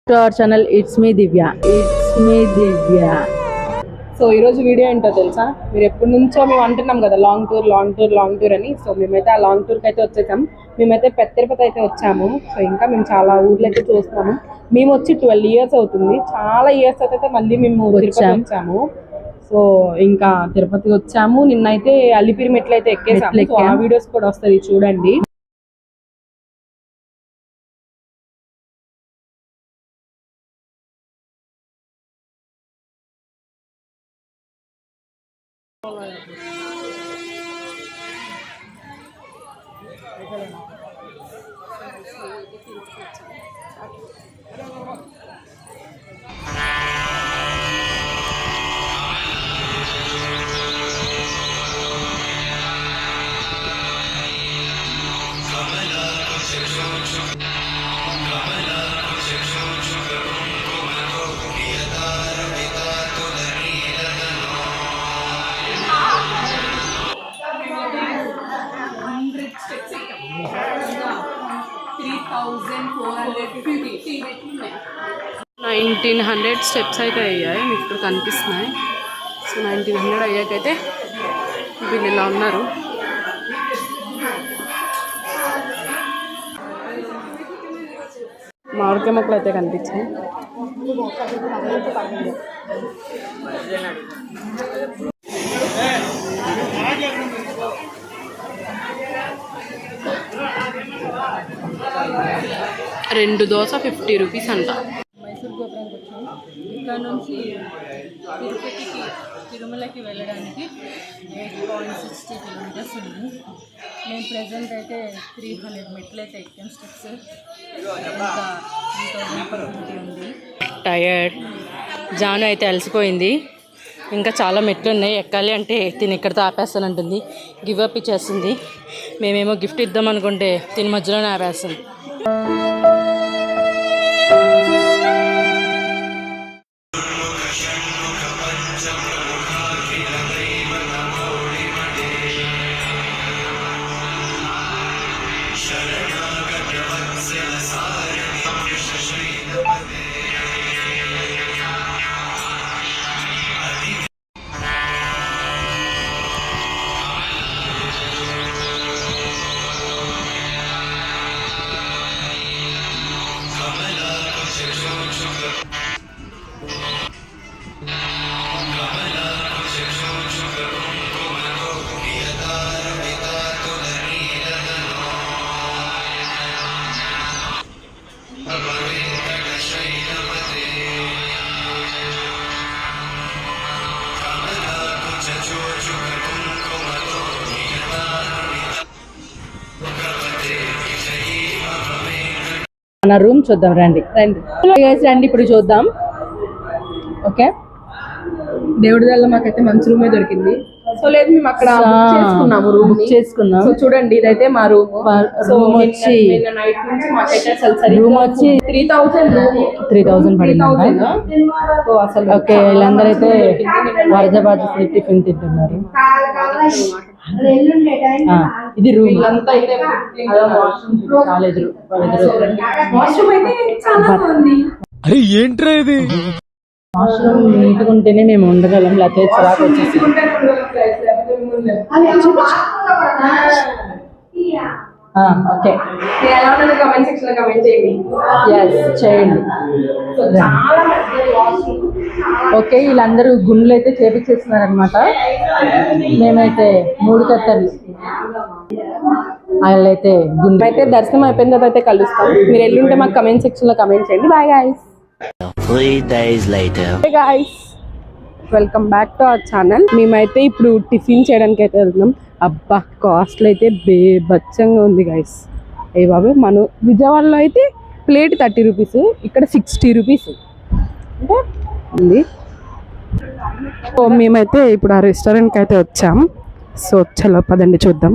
To our channel. It's me Divya. So ఈరోజు video ఏంటో తెలుసా, మీరు ఎప్పటి నుంచో మేము అంటున్నాం కదా లాంగ్ టూర్ అని. సో మేమైతే ఆ లాంగ్ టూర్కి అయితే వచ్చేసాం. మేమైతే పెద్ద తిరుపతి అయితే వచ్చాము. సో ఇంకా మేము చాలా ఊర్లు అయితే చూస్తున్నాము. మేము వచ్చి 12 years అవుతుంది. చాలా ఇయర్స్ అయితే మళ్ళీ మేము తిరుపతి వచ్చాము. సో ఇంకా తిరుపతి వచ్చాము. నిన్నైతే అలిపిరి మెట్లు అయితే ఎక్కేసాము. సో ఆ వీడియోస్ కూడా వస్తుంది, చూడండి. $1900 స్టెప్స్ అయితే అయ్యాయి, మీకు ఇప్పుడు కనిపిస్తున్నాయి. సో 1900 అయ్యాకైతే వీళ్ళు ఇలా ఉన్నారు. మామిడికాయ మొక్కలు అయితే కనిపించాయి. రెండు దోశ 50 రూపీస్ అంట. మైసూర్ గోపురానికి వచ్చాము. ఇక్కడ నుంచి తిరుపతికి తిరుమలకి వెళ్ళడానికి 8.60 kilometers ఉంది. మేము ప్రజెంట్ అయితే 300 మెట్లు అయితే ఎక్కాం. స్టెప్స్ ఇంకా 3050 ఉంది. టయర్డ్. జాను అయితే అలసిపోయింది. ఇంకా చాలా మెట్లు ఉన్నాయి ఎక్కాలి అంటే తిని ఇక్కడితో ఆపేస్తానంటుంది, గివ్ అప్ ఇచ్చేస్తుంది. మేమేమో గిఫ్ట్ ఇద్దాం అనుకుంటే తిని మధ్యలోనే ఆపేస్తుంది. మన రూమ్ చూద్దాం, రండి. రండి ఇప్పుడు చూద్దాం. ఓకే, దేవుడి వల్ల మాకైతే మంచి రూమే దొరికింది. సో లేదు, మేము అక్కడ బుక్ చేసుకున్నాము. సో చూడండి, ఇదైతే మా రూమ్. రూమ్ వచ్చి నైట్ నుంచి మాకైతే అసలు రూమ్ వచ్చి 3000 పడింది. సో అసలు ఓకే, వీళ్ళందరూ అయితే వరజబాజు టిఫిన్ తింటున్నారు. ఇది రూమ్. కాలేజ్ అరే ఏంట్రా ఇది? వాష్రూమ్ నీట్గా ఉంటేనే మేము ఉండగలం, లేకపోతే చిరాకు వచ్చేసి. ఓకే, కమెంట్ సెక్షన్ లో కమెంట్ చేయండి. చేయండి. ఓకే, వీళ్ళందరూ గుండ్లు అయితే చేపించేస్తున్నారు అనమాట. మేమైతే 3 కత్తర్లు. వాళ్ళైతే గుండె అయితే దర్శనం అయిపోయిన తర్వాత అయితే కలుస్తాం. మీరు ఎల్లుంటే మాకు కమెంట్ సెక్షన్ లో కమెంట్ చేయండి. Bye guys. 3 days later. Hey guys, welcome back to our channel. మేమైతే ఇప్పుడు టిఫిన్ చేయడానికి అయితే వెళ్తున్నాం. అబ్బా, కాస్ట్లు అయితే బేబచ్చంగా ఉంది గైస్. ఏ బాబు, మన విజయవాడలో అయితే ప్లేట్ 30 రూపీస్, ఇక్కడ 60 రూపీస్ అంటే ఉంది. సో మేమైతే ఇప్పుడు ఆ రెస్టారెంట్కి అయితే వచ్చాం. సో చలో పదండి చూద్దాం.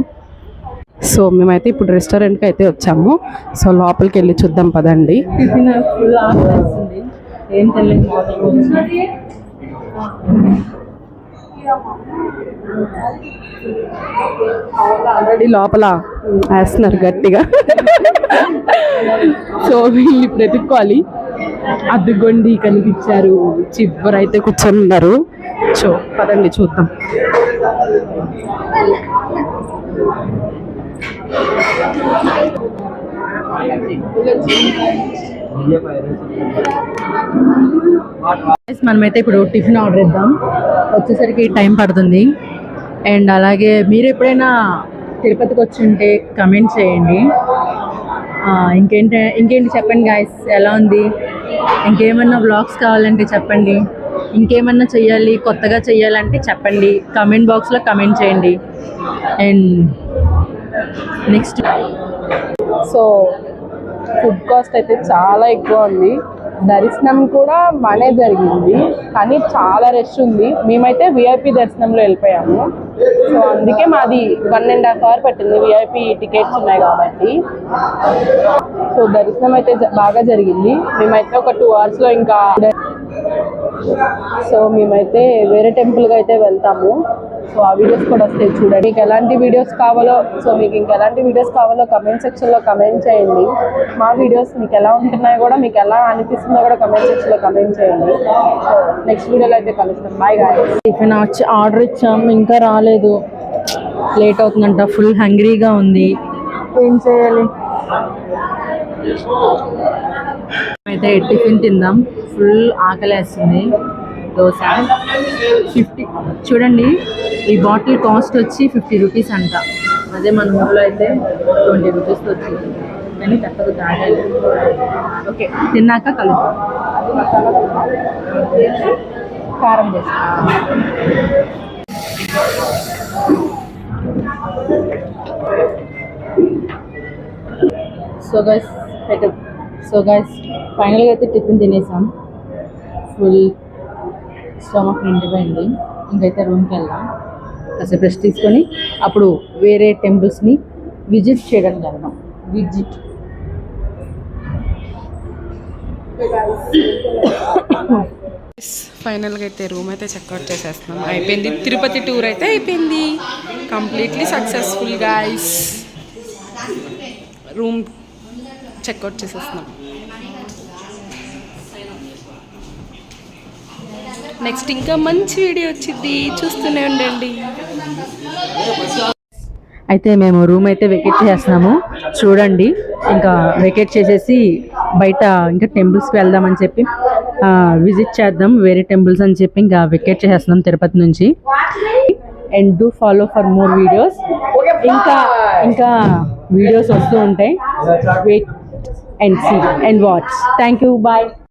సో మేమైతే ఇప్పుడు రెస్టారెంట్కి అయితే వచ్చాము. సో లోపలికి వెళ్ళి చూద్దాం పదండి. టిఫిన్ ఫుల్ ఆఫ్ ఏం తెలియదు. ఆల్రెడీ లోపల వేస్తున్నారు గట్టిగా. సో వీళ్ళు ఇప్పుడు ఎత్తుక్కోవాలి. అదిగోండి కనిపించారు, చివరైతే కూర్చొని ఉన్నారు. సో పదండి చూద్దాం. మనమైతే ఇప్పుడు టిఫిన్ ఆర్డర్ ఇద్దాం, వచ్చేసరికి టైం పడుతుంది. అండ్ అలాగే మీరు ఎప్పుడైనా తిరుపతికి వచ్చి ఉంటే కమెంట్ చేయండి. ఇంకేంటి చెప్పండి గాయస్, ఎలా ఉంది? ఇంకేమన్నా వ్లాగ్స్ కావాలంటే చెప్పండి, ఇంకేమన్నా చెయ్యాలి కొత్తగా చెయ్యాలంటే చెప్పండి, కమెంట్ బాక్స్లో కమెంట్ చేయండి. And next so food cost అయితే చాలా ఎక్కువ ఉంది. దర్శనం కూడా బాగానే జరిగింది, కానీ చాలా రష్ ఉంది. మేమైతే విఐపి దర్శనంలో వెళ్ళిపోయాము. సో అందుకే మాది 1.5 hour పట్టింది, విఐపి టికెట్స్ ఉన్నాయి కాబట్టి. సో దర్శనం అయితే బాగా జరిగింది. మేమైతే ఒక 2 hours ఇంకా సో మేమైతే వేరే టెంపుల్కి అయితే వెళ్తాము. సో ఆ వీడియోస్ కూడా వస్తాయి చూడండి. మీకు ఎలాంటి వీడియోస్ కావాలో, సో మీకు ఇంకెలాంటి వీడియోస్ కావాలో కమెంట్ సెక్షన్లో కమెంట్ చేయండి. మా వీడియోస్ మీకు ఎలా ఉంటున్నాయో కూడా, మీకు ఎలా అనిపిస్తుందో కూడా కమెంట్ సెక్షన్లో కమెంట్ చేయండి. సో నెక్స్ట్ వీడియోలో అయితే కలుస్తాం. Bye guys. టిఫిన్ ఆర్డర్ ఇచ్చాం, ఇంకా రాలేదు, లేట్ అవుతుందంట. ఫుల్ హంగ్రీగా ఉంది, ఏం చేయాలి? అయితే టిఫిన్ తిందాం, ఫుల్ ఆకలేస్తుంది. దోశ 50 చూడండి, ఈ బాటిల్ కాస్ట్ వచ్చి 50 రూపీస్ అంట. అదే మన ఊళ్ళో అయితే 20 రూపీస్కి వచ్చింది, కానీ తప్పదు తాగాలి. ఓకే, తిన్నాక కలుద్దాం. కారం చేస్తాం. సో గైస్ ఫైనల్గా అయితే టిఫిన్ తినేసాం, ఫుల్ స్టమక్ నిండిపోయింది. ఇంకైతే రూమ్కి వెళ్దాం, కాసేపు రెస్ట్ తీసుకొని అప్పుడు వేరే టెంపుల్స్ని విజిట్ చేయడానికి వెళ్దాం. ఫైనల్గా అయితే రూమ్ అయితే చెక్అవుట్ చేసేస్తున్నాం. అయిపోయింది, తిరుపతి టూర్ అయితే అయిపోయింది, completely successful guys. Room checkout చేసేస్తున్నాం. నెక్స్ట్ ఇంకా మంచి వీడియో వచ్చింది, చూస్తూనే ఉండండి. అయితే మేము రూమ్ అయితే వెకేట్ చేస్తున్నాము చూడండి. ఇంకా వెకేట్ చేసేసి బయట ఇంకా టెంపుల్స్కి వెళ్దామని చెప్పి విజిట్ చేద్దాం వేరే టెంపుల్స్ అని చెప్పి ఇంకా వెకేట్ చేసేస్తున్నాం తిరుపతి నుంచి. And do follow for more videos. ఇంకా వీడియోస్ వస్తూ ఉంటాయి. Wait and see and watch. Thank you, bye.